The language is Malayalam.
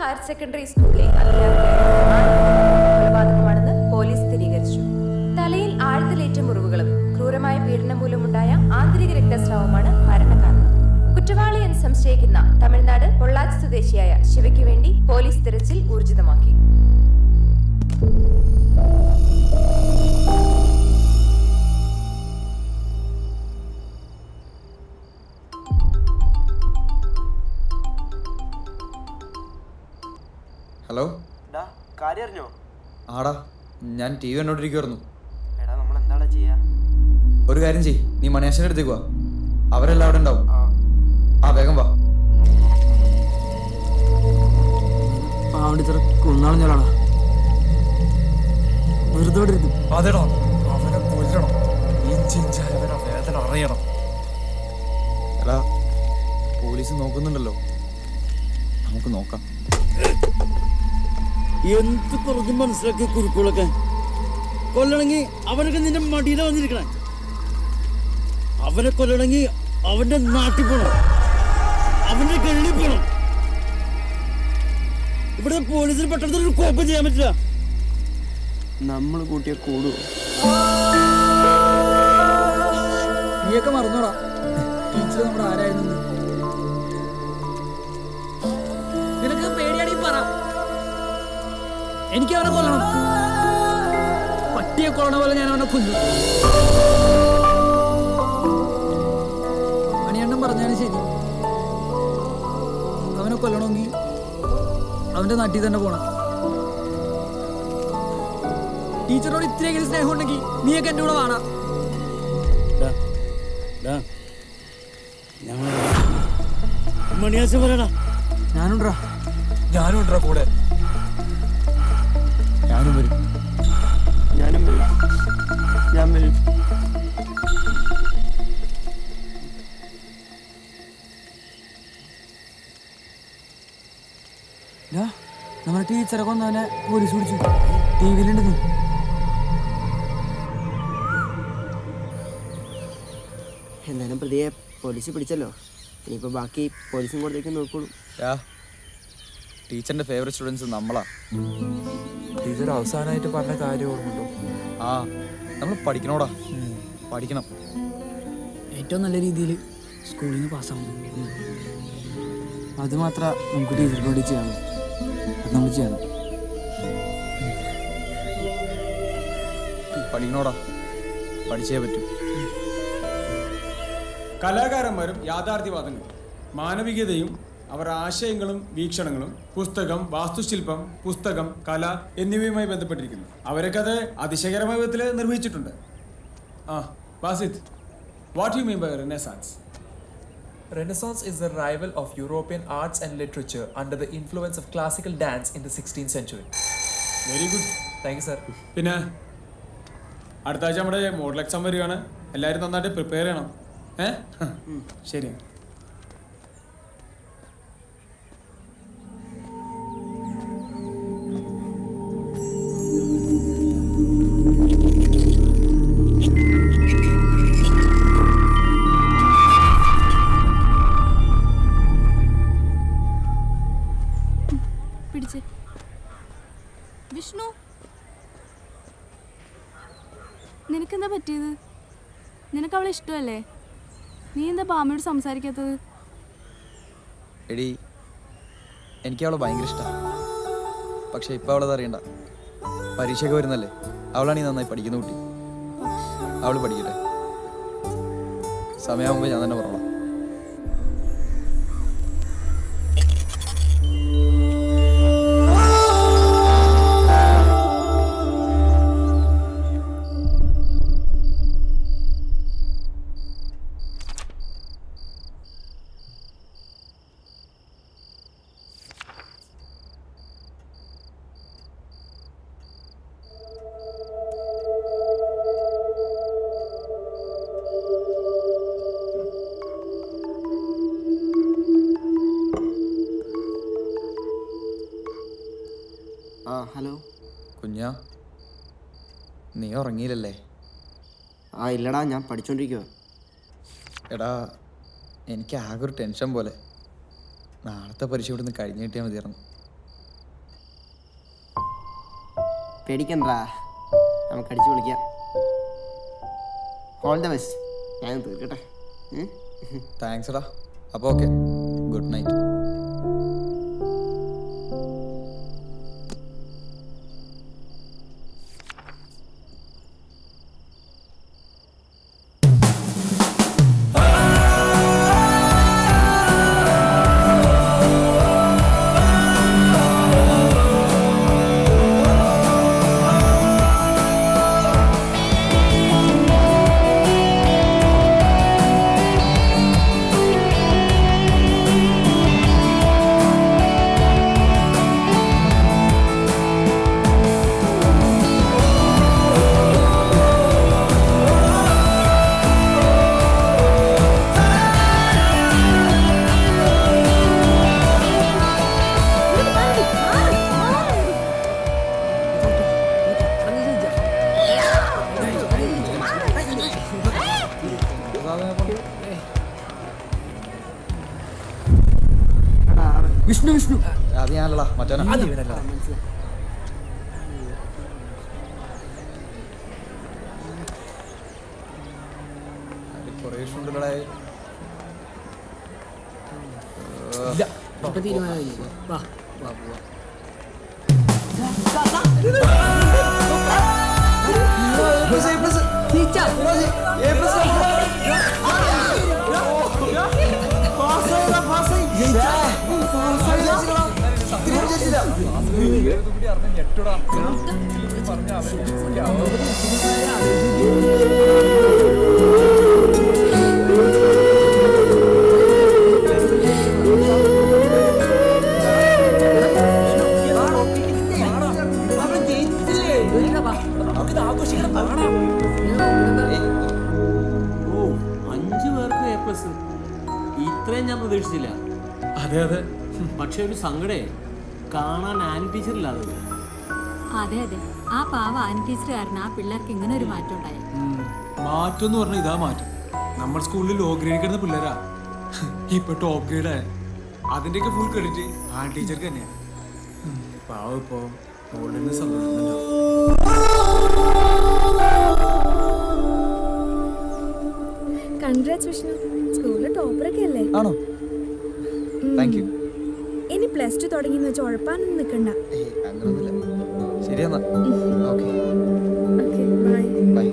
ഹയർ സെക്കൻഡറി സ്കൂളിലെ അധ്യാപകയായ കൊലപാതകമാണെന്ന് പോലീസ് സ്ഥിരീകരിച്ചു. തലയിൽ ആഴത്തിലേറ്റ മുറിവുകളും ക്രൂരമായ പീഡനം മൂലമുണ്ടായ ആന്തരിക രക്തസ്രാവമാണ് മരണകാരണം. കുറ്റവാളിയെന്ന് സംശയിക്കുന്ന തമിഴ്നാട് പൊള്ളാച്ചി സ്വദേശിയായ ശിവയ്ക്ക് വേണ്ടി പോലീസ് തിരച്ചിൽ ഊർജിതമാക്കി. ഹലോ, കാര്യം അറിഞ്ഞോ? ആടാ, ഞാൻ ടി വി കണ്ടോണ്ടിരിക്കുവായിരുന്നു. എടാ, നമ്മൾ എന്താടാ ചെയ്യാ? ഒരു കാര്യം ചെയ്യ്, നീ മണിയാശന്റെ അടുത്തേക്ക് വാ. അവരെല്ലാം അവിടെ ഉണ്ടാവും. ആ, വേഗം വാ. അതെടാ, അവനെ കൊല്ലണം. വേദന അറിയണം. എടാ, പോലീസ് നോക്കുന്നുണ്ടല്ലോ, നമുക്ക് നോക്കാം. എന്ത് പറഞ്ഞ് മനസ്സിലാക്കിയ കുരുക്കുകളൊക്കെ കൊല്ലണമെങ്കിൽ അവനൊക്കെ നിന്റെ മടിയില വന്നിരിക്കണേ. അവനെ കൊല്ലണമെങ്കിൽ അവന്റെ നാട്ടിൽ പോണം, അവന്റെ ഗള്ളിൽ പോണം. ഇവിടെ പോലീസിന് പെട്ടെന്ന് ഒരു കോപ്പം ചെയ്യാൻ പറ്റില്ല. നമ്മൾ കൂട്ടിയ കൂടുവോ? നീയൊക്കെ മറന്നോടാ ടീച്ചർ നമ്മുടെ ആരായിരുന്നു. നിനക്ക് പേടിയാണെങ്കിൽ പറ, എനിക്ക് അവനെ കൊല്ലണം. പട്ടിയെ കൊല്ലണ പോലെ ഞാൻ അവനെ കൊല്ലും. മണിയണ്ണം പറഞ്ഞാലും ശരി, അവനെ കൊല്ലണമെങ്കിൽ അവന്റെ നാട്ടിൽ തന്നെ പോണം. ടീച്ചറോട് ഇത്രയെങ്കിലും സ്നേഹം ഉണ്ടെങ്കിൽ നീയൊക്കെ എന്റെ കൂടെ കാണാം. മണിയാശ പറയടാ. ഞാനുണ്ടാ കൂടെ. ഞാനും വരും. ഞാൻ വരും. നമ്മുടെ ടീച്ചറെ കൊന്നവനെ പോലീസ് പിടിച്ചു. ടി വിയിലുണ്ട്. എന്തായാലും പ്രതിയെ പോലീസ് പിടിച്ചല്ലോ. ഇനിയിപ്പോ ബാക്കി പോലീസും കോടതിയൊക്കെ നോക്കോളൂ. ടീച്ചറിന്റെ ഫേവറേറ്റ് സ്റ്റുഡൻസ് നമ്മളാ. ടീച്ചർ അവസാനമായിട്ട് പറഞ്ഞ കാര്യം ഓർമ്മയുണ്ടോ? ആ, നമ്മൾ പഠിക്കണോടാ, പഠിക്കണം. ഏറ്റവും നല്ല രീതിയിൽ സ്കൂളിൽ നിന്ന് പാസ്സാവും. അത് മാത്രമേ നമുക്ക് ടീച്ചർക്ക് വേണ്ടി ചെയ്യാമോ? അത് നമ്മൾ ചെയ്യണം. പഠിക്കണോടാ, പഠിച്ചേ പറ്റൂ. കലാകാരന്മാരും യാഥാർത്ഥ്യവാദങ്ങളും മാനവികതയും അവരുടെ ആശയങ്ങളും വീക്ഷണങ്ങളും പുസ്തകം, വാസ്തുശില്പം, പുസ്തകം, കല എന്നിവയുമായി ബന്ധപ്പെട്ടിരിക്കുന്നു. അവരൊക്കെ അത് അതിശയകരമായ വിധത്തിൽ നിർവഹിച്ചിട്ടുണ്ട്. Basith, what you mean by Renaissance? Renaissance is the revival of European arts and literature under the influence of classical dance in the 16th century. Very good, thank you sir. പിന്നെ അടുത്ത ആഴ്ച നമ്മുടെ മോഡൽ എക്സാം വരികയാണ്. എല്ലാവരും നന്നായിട്ട് പ്രിപ്പയർ ചെയ്യണം. ശരി. വിഷ്ണു, നിനക്കെന്താ പറ്റിയത്? നിനക്ക് അവളെ ഇഷ്ടമല്ലേ? നീ എന്താ ബാമയോട് സംസാരിക്കാത്തത്? എടി, എനിക്ക് അവളെ ഭയങ്കര ഇഷ്ടമാണ്. പക്ഷെ ഇപ്പം അവളത് അറിയണ്ട. പരീക്ഷയൊക്കെ വരുന്നല്ലേ, അവളാണ് ഈ നന്നായി പഠിക്കുന്ന കുട്ടി. അവൾ പഠിക്കട്ടെ, സമയമാകുമ്പോൾ ഞാൻ തന്നെ പറഞ്ഞോളാം. ഹലോ കുഞ്ഞാ, നീ ഉറങ്ങിയില്ലല്ലേ? ഇല്ലടാ, ഞാൻ പഠിച്ചോണ്ടിരിക്കുവാ. എടാ, എനിക്ക് ആകെ ഒരു ടെൻഷൻ പോലെ. നാളത്തെ പരീക്ഷ ഇവിടെ നിന്ന് കഴിഞ്ഞ് കിട്ടിയാൽ മതിയായിരുന്നു. പേടിക്കണ്ടാ, നമുക്ക് അടിച്ചു വിളിക്കാം. All the best. ഞാൻ തീർക്കട്ടെ. താങ്ക്സ് എടാ. അപ്പോൾ okay, good night. Vishnu Vishnu അത് ഞാനല്ലടാ, മറ്റവനാ. കുറേ ഇഷ്ടമുണ്ടല്ലേ. ഇപ്പൊ തീരുമാനമായില്ലേ? വാ വാ പോവാ. ഓ 5 പേർക്ക് A+. ഇത്രയും ഞാൻ പ്രതീക്ഷിച്ചില്ല. അതെ അതെ. പക്ഷെ ഒരു സങ്കടേ, കാണാൻ ആൻ ടീച്ചറില്ലാതെ. അതെ അതെ, ആ പാവ ആൻ ടീച്ചർ കാരണം ആ പിള്ളേർക്ക് ഇങ്ങനെ ഒരു മാറ്റം ഉണ്ടായി. മാറ്റം എന്ന് പറഞ്ഞാൽ ഇതാ മാറ്റം. നമ്മുടെ സ്കൂളിൽ ലോ ഗ്രേഡ് കിടന്ന പിള്ളേരാ ഇപ്പൊ ടോപ്പ് ഗ്രേഡ്. അതിന്റെയൊക്കെ ഫുൾ ക്രെഡിറ്റ് ആ ടീച്ചർക്ക് തന്നെയാണ്. പാവം ഇപ്പോ മോളിൽ നിന്ന് സന്തോഷിക്കുന്നുണ്ടാവും. കൺഗ്രാറ്റ്സ് വിഷ്ണു, സ്കൂളിലെ ടോപ്പറൊക്കെ അല്ലേ? ആണോ? Thank you. ഇനി +2 തുടങ്ങിയെന്ന് വെച്ച് ഉഴപ്പാനൊന്നും നിൽക്കണ്ട. അങ്ങനൊന്നുമില്ല. ശരിയെന്നാ. Okay okay bye. ബൈ.